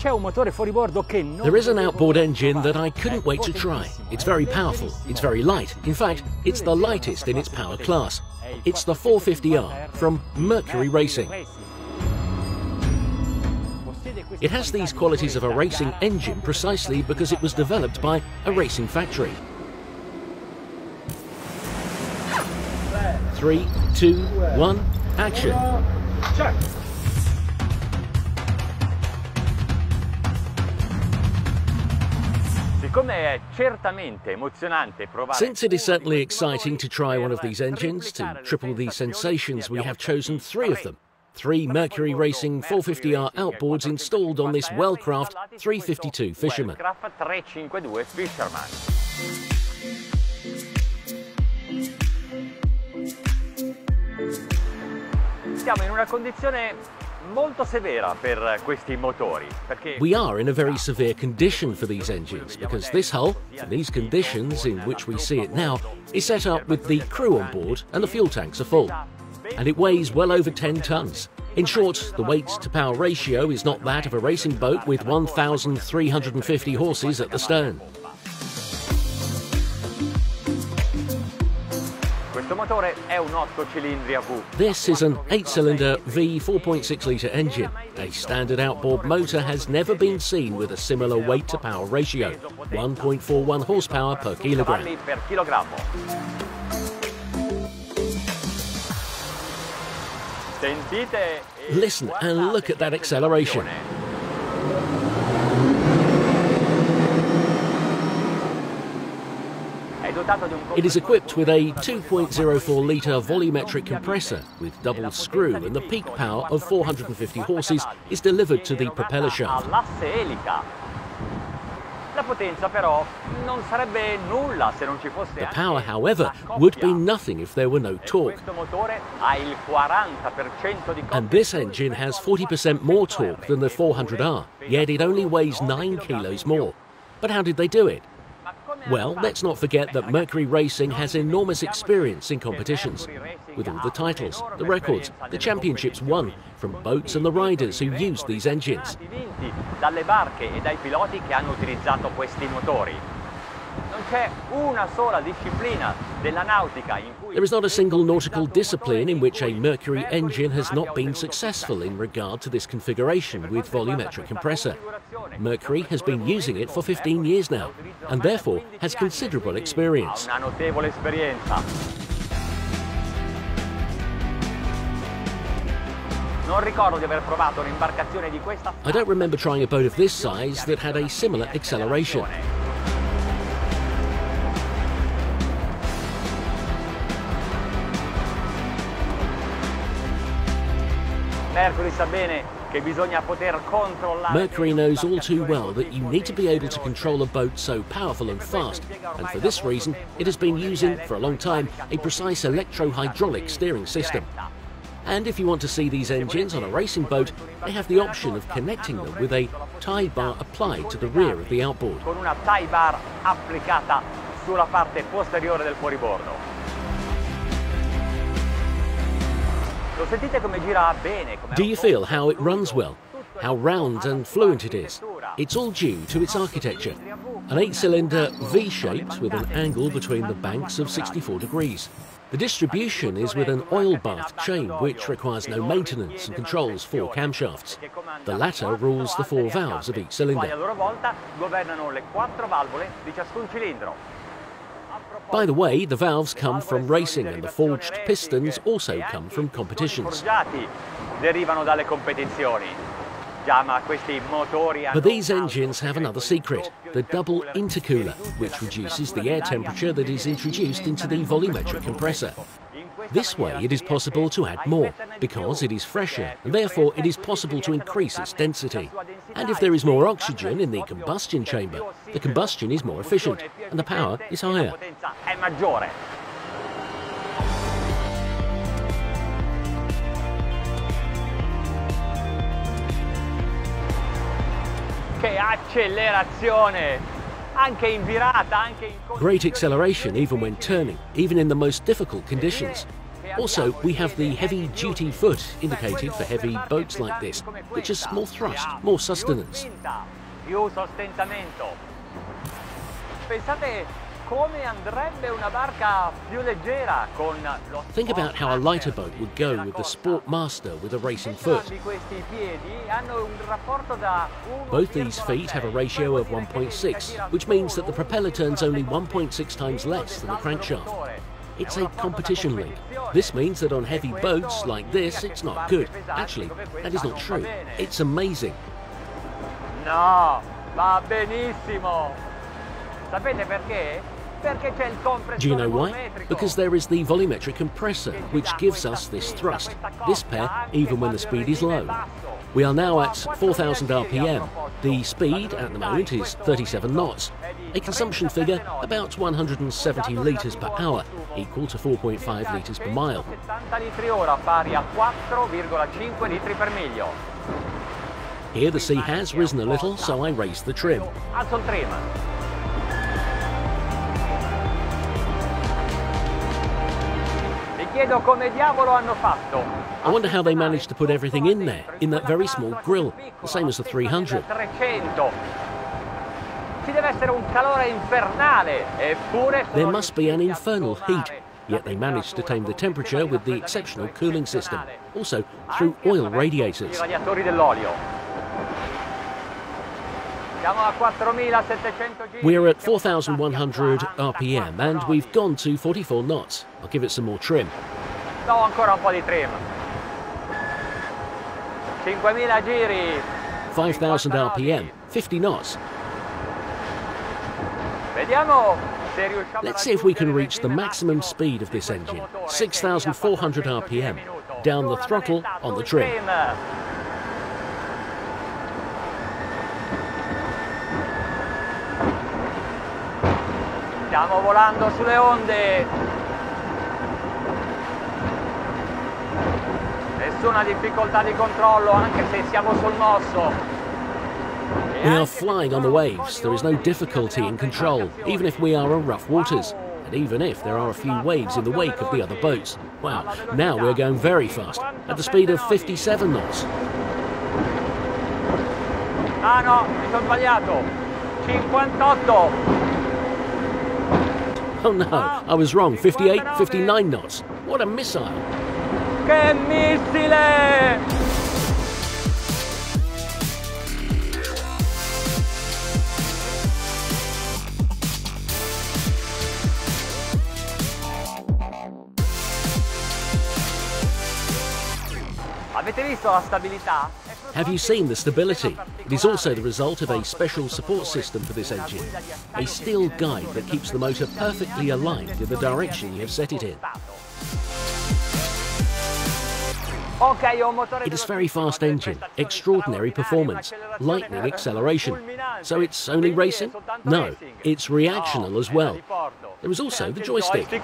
There is an outboard engine that I couldn't wait to try. It's very powerful, it's very light. In fact, it's the lightest in its power class. It's the 450R from Mercury Racing. It has these qualities of a racing engine precisely because it was developed by a racing factory. 3, 2, 1, action! Since it is certainly exciting to try one of these engines, to triple the sensations, we have chosen 3 of them. 3 Mercury Racing 450R outboards installed on this well-crafted 352 Fisherman. We are in a very severe condition for these engines because this hull, for these conditions in which we see it now, is set up with the crew on board and the fuel tanks are full. And it weighs well over 10 tons. In short, the weight-to-power ratio is not that of a racing boat with 1,350 horses at the stern. This is an 8-cylinder V 4.6-litre engine. A standard outboard motor has never been seen with a similar weight-to-power ratio, 1.41 horsepower per kilogram. Listen and look at that acceleration. It is equipped with a 2.04-litre volumetric compressor with double screw, and the peak power of 450 horses is delivered to the propeller shaft. The power, however, would be nothing if there were no torque. And this engine has 40% more torque than the 400R, yet it only weighs 9 kilos more. But how did they do it? Well, let's not forget that Mercury Racing has enormous experience in competitions, with all the titles, the records, the championships won from boats and the riders who used these engines. There is not a single nautical discipline in which a Mercury engine has not been successful in regard to this configuration with volumetric compressor. Mercury has been using it for 15 years now, and therefore has considerable experience. I don't remember trying a boat of this size that had a similar acceleration. Mercury knows all too well that you need to be able to control a boat so powerful and fast, and for this reason it has been using for a long time a precise electro-hydraulic steering system. And if you want to see these engines on a racing boat, they have the option of connecting them with a tie bar applied to the rear of the outboard. Do you feel how it runs well? How round and fluent it is? It's all due to its architecture. An 8-cylinder V-shaped with an angle between the banks of 64 degrees. The distribution is with an oil bath chain which requires no maintenance and controls 4 camshafts. The latter rules the 4 valves of each cylinder. By the way, the valves come from racing and the forged pistons also come from competitions. But these engines have another secret, the double intercooler, which reduces the air temperature that is introduced into the volumetric compressor. This way it is possible to add more, because it is fresher, and therefore it is possible to increase its density. And if there is more oxygen in the combustion chamber, the combustion is more efficient, and the power is higher. Great acceleration even when turning, even in the most difficult conditions. Also, we have the heavy-duty foot indicated for heavy boats like this, which has more thrust, more sustenance. Più sostentamento. Pensate come andrebbe una barca più leggera con lo Think about how a lighter boat would go with the Sport Master with a racing foot. Both these feet have a ratio of 1.6, which means that the propeller turns only 1.6 times less than the crankshaft. It's a competition link. This means that on heavy boats like this, it's not good. Actually, that is not true. It's amazing. No, va benissimo. Sapete perché? Perché c'è il compressore. Do you know why? Because there is the volumetric compressor, which gives us this thrust, this pair, even when the speed is low. We are now at 4,000 RPM. The speed at the moment is 37 knots. A consumption figure about 170 litres per hour, equal to 4.5 litres per mile. 70 litri ora, pari a 4,5 litri per miglio. Here the sea has risen a little, so I raised the trim. Alzo il trim. Mi chiedo come diavolo hanno fatto. I wonder how they managed to put everything in there, in that very small grill, the same as the 300. 300. Ci deve essere un calore infernale, eppure There must be an infernal heat, yet they managed to tame the temperature with the exceptional cooling system, also through oil radiators. Radiatori dell'olio. We're at 4,100 RPM and we've gone to 44 knots. I'll give it some more trim. Do ancora un po' di trim. 5.000 giri. 5,000 RPM, 50 knots. Vediamo se riusciamo. Let's see if we can reach the maximum speed of this engine, 6,400 RPM. Down the throttle, on the trim. Stiamo volando sulle onde. Nessuna difficoltà di controllo, anche se siamo sul mosso. We are flying on the waves. There is no difficulty in control, even if we are on rough waters, and even if there are a few waves in the wake of the other boats. Wow, now we're going very fast, at the speed of 57 knots. Ah no, mi sono sbagliato. 58. Oh no, I was wrong, 58, 59 knots. What a missile! Che missile! Avete visto la stabilità? Have you seen the stability? It is also the result of a special support system for this engine. A steel guide that keeps the motor perfectly aligned in the direction you have set it in. It is a very fast engine, extraordinary performance, lightning acceleration. So it's only racing? No, it's reactional as well. There is also the joystick.